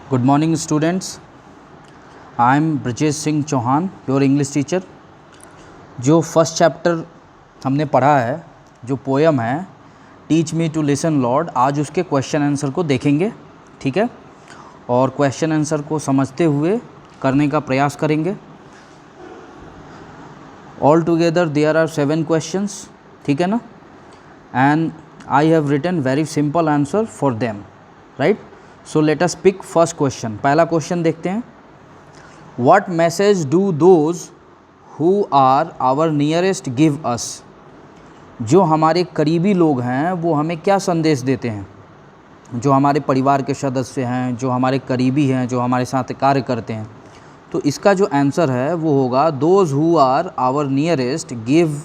Good morning students, I am Brajesh Singh Chauhan, your English teacher. जो first chapter हमने पढ़ा है, जो पोएम है teach me to listen Lord, आज उसके क्वेश्चन आंसर को देखेंगे, ठीक है। और क्वेश्चन आंसर को समझते हुए करने का प्रयास करेंगे। All together there are 7 questions, ठीक है ना। And I have written very simple answer for them, right. So let us pick first question. पहला क्वेश्चन देखते हैं। What message do those who are our nearest give us. जो हमारे करीबी लोग हैं वो हमें क्या संदेश देते हैं। जो हमारे परिवार के सदस्य हैं, जो हमारे करीबी हैं, जो हमारे साथ कार्य करते हैं, तो इसका जो आंसर है वो होगा those who are our nearest give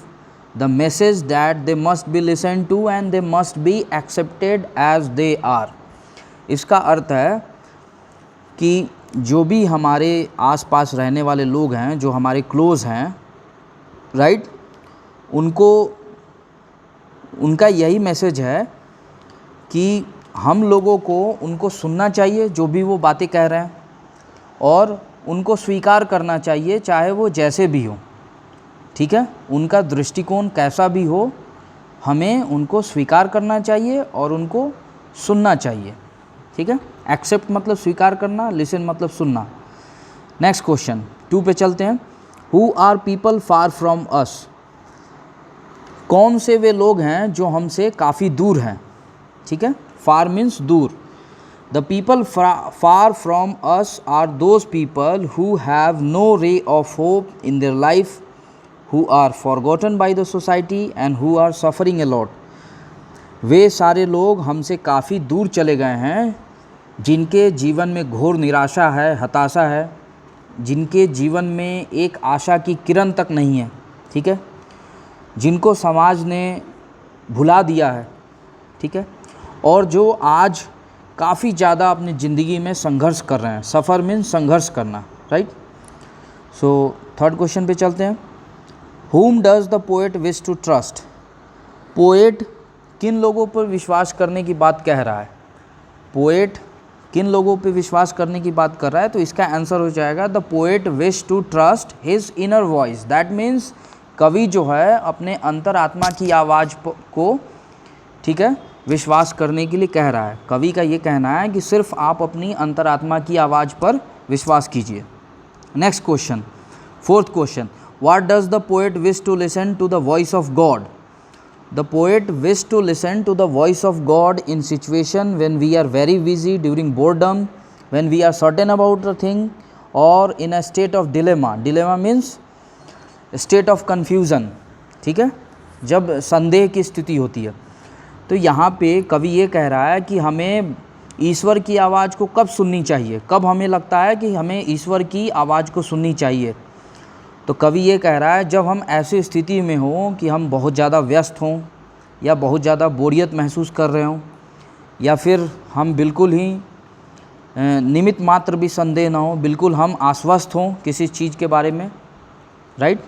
the message that they must be listen to and they must be accepted as they are. इसका अर्थ है कि जो भी हमारे आसपास रहने वाले लोग हैं, जो हमारे क्लोज़ हैं, राइट, उनका यही मैसेज है कि हम लोगों को उनको सुनना चाहिए, जो भी वो बातें कह रहे हैं, और उनको स्वीकार करना चाहिए चाहे वो जैसे भी हो, ठीक है। उनका दृष्टिकोण कैसा भी हो, हमें उनको स्वीकार करना चाहिए और उनको सुनना चाहिए, ठीक है। एक्सेप्ट मतलब स्वीकार करना, लिसन मतलब सुनना। नेक्स्ट क्वेश्चन 2 पे चलते हैं। Who are people far from us. कौन से वे लोग हैं जो हमसे काफ़ी दूर हैं, ठीक है। फार मीन्स दूर। The people far from us are those people who have no ray of hope in their life, who are forgotten by the society and who are suffering a lot. वे सारे लोग हमसे काफ़ी दूर चले गए हैं जिनके जीवन में घोर निराशा है, हताशा है, जिनके जीवन में एक आशा की किरण तक नहीं है, ठीक है, जिनको समाज ने भुला दिया है, ठीक है, और जो आज काफ़ी ज़्यादा अपनी ज़िंदगी में संघर्ष कर रहे हैं। सफ़र मीन्स संघर्ष करना, राइट। सो थर्ड क्वेश्चन पे चलते हैं। Whom does the poet wish to trust? Poet किन लोगों पर विश्वास करने की बात कह रहा है। पोएट किन लोगों पर विश्वास करने की बात कर रहा है, तो इसका आंसर हो जाएगा the poet wish to trust his inner voice. That means कवि जो है अपने अंतरात्मा की आवाज़ को, ठीक है, विश्वास करने के लिए कह रहा है। कवि का ये कहना है कि सिर्फ आप अपनी अंतरात्मा की आवाज़ पर विश्वास कीजिए। Next question, fourth question. What does the poet wish to listen to the voice of God? The poet wish to listen to the voice of God in situation when we are very busy, during boredom, when we are certain about a thing, or in a state of dilemma. Dilemma means state of confusion, ठीक है, जब संदेह की स्थिति होती है। तो यहाँ पे कवि ये कह रहा है कि हमें ईश्वर की आवाज़ को कब सुननी चाहिए, कब हमें लगता है कि हमें ईश्वर की आवाज़ को सुननी चाहिए। तो कवि ये कह रहा है जब हम ऐसी स्थिति में हों कि हम बहुत ज़्यादा व्यस्त हों, या बहुत ज़्यादा बोरियत महसूस कर रहे हों, या फिर हम बिल्कुल ही निमित्त मात्र भी संदेह ना हो, बिल्कुल हम आश्वस्त हों किसी चीज़ के बारे में, राइट,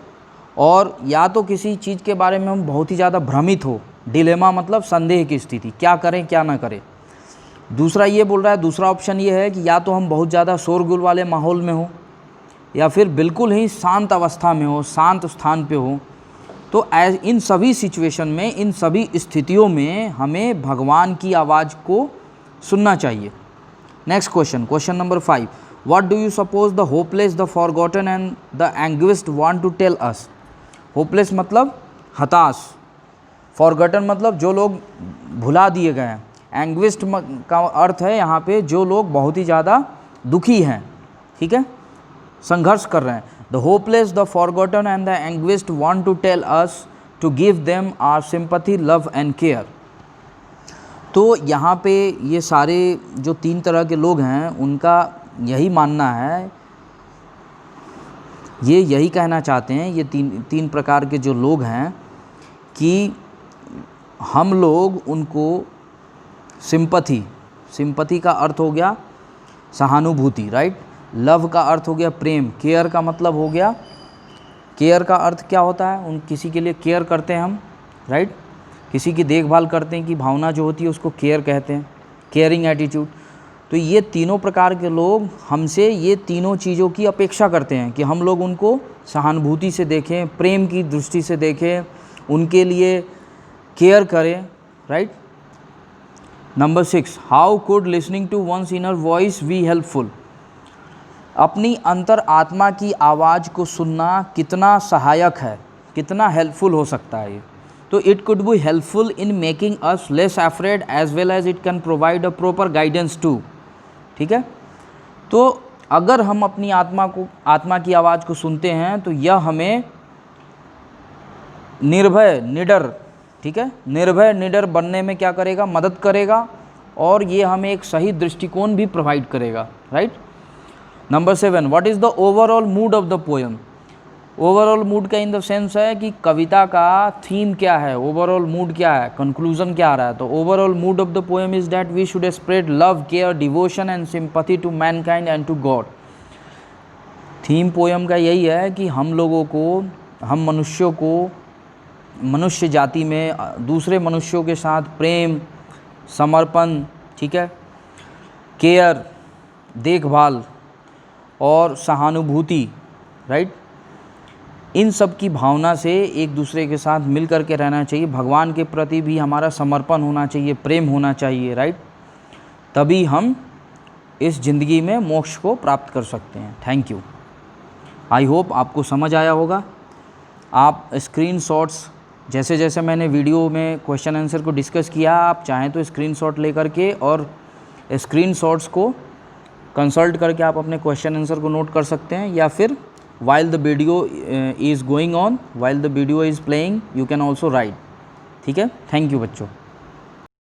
और या तो किसी चीज़ के बारे में हम बहुत ही ज़्यादा भ्रमित हो। डिलेमा मतलब संदेह की स्थिति, क्या करें क्या ना करें। दूसरा ये बोल रहा है, दूसरा ऑप्शन ये है कि या तो हम बहुत ज़्यादा शोरगुल वाले माहौल में हो, या फिर बिल्कुल ही शांत अवस्था में हो, शांत स्थान पे हो। तो इन सभी सिचुएशन में, इन सभी स्थितियों में हमें भगवान की आवाज़ को सुनना चाहिए। Next question, question number 5। What do you suppose the hopeless, the forgotten and the anguished want to tell us. Hopeless मतलब हताश, फॉरगॉटन मतलब जो लोग भुला दिए गए हैं, एंग्विश्ड का अर्थ है यहाँ पे जो लोग बहुत ही ज़्यादा दुखी हैं, ठीक है, संघर्ष कर रहे हैं। The hopeless, the forgotten and the anguished want to tell us to give them our sympathy, love and care. तो यहाँ पे ये सारे जो 3 तरह के लोग हैं उनका यही मानना है, ये यही कहना चाहते हैं, ये तीन प्रकार के जो लोग हैं, कि हम लोग उनको सिंपैथी का अर्थ हो गया सहानुभूति, राइट। लव का अर्थ हो गया प्रेम। केयर का मतलब हो गया, केयर का अर्थ क्या होता है, किसी के लिए केयर करते हैं हम, राइट, किसी की देखभाल करते हैं, कि भावना जो होती है उसको केयर कहते हैं, केयरिंग एटीट्यूड। तो ये तीनों प्रकार के लोग हमसे ये तीनों चीज़ों की अपेक्षा करते हैं कि हम लोग उनको सहानुभूति से देखें, प्रेम की दृष्टि से देखें, उनके लिए केयर करें, right. Number 6, how could listening to one's inner voice be helpful. अपनी अंतर आत्मा की आवाज़ को सुनना कितना सहायक है, कितना हेल्पफुल हो सकता है ये। तो it could be helpful in making us less afraid as well as it can provide a proper guidance to. ठीक है, तो अगर हम अपनी आत्मा की आवाज़ को सुनते हैं तो यह हमें निर्भय निडर, ठीक है, निर्भय निडर बनने में क्या करेगा, मदद करेगा, और ये हमें एक सही दृष्टिकोण भी प्रोवाइड करेगा, right. Number 7, what is the overall mood of the poem. Overall mood का इन द सेंस है कि कविता का थीम क्या है, ओवरऑल मूड क्या है, कंक्लूजन क्या आ रहा है। तो overall mood of the poem is that we should spread love, care, devotion and sympathy to mankind and to God. Theme poem का यही है कि हम लोगों को, हम मनुष्यों को, मनुष्य जाति में दूसरे मनुष्यों के साथ प्रेम, समर्पण, ठीक है, केयर, देखभाल और सहानुभूति, राइट, इन सब की भावना से एक दूसरे के साथ मिल कर के रहना चाहिए। भगवान के प्रति भी हमारा समर्पण होना चाहिए, प्रेम होना चाहिए, राइट। तभी हम इस ज़िंदगी में मोक्ष को प्राप्त कर सकते हैं। Thank you. आई होप आपको समझ आया होगा। आप स्क्रीनशॉट्स, जैसे जैसे मैंने वीडियो में क्वेश्चन आंसर को डिस्कस किया, आप चाहें तो स्क्रीनशॉट ले करके और स्क्रीनशॉट्स को कंसल्ट करके आप अपने क्वेश्चन आंसर को नोट कर सकते हैं, या फिर while the video is going on, while the video is playing, you can also write। ठीक है, थैंक यू बच्चों।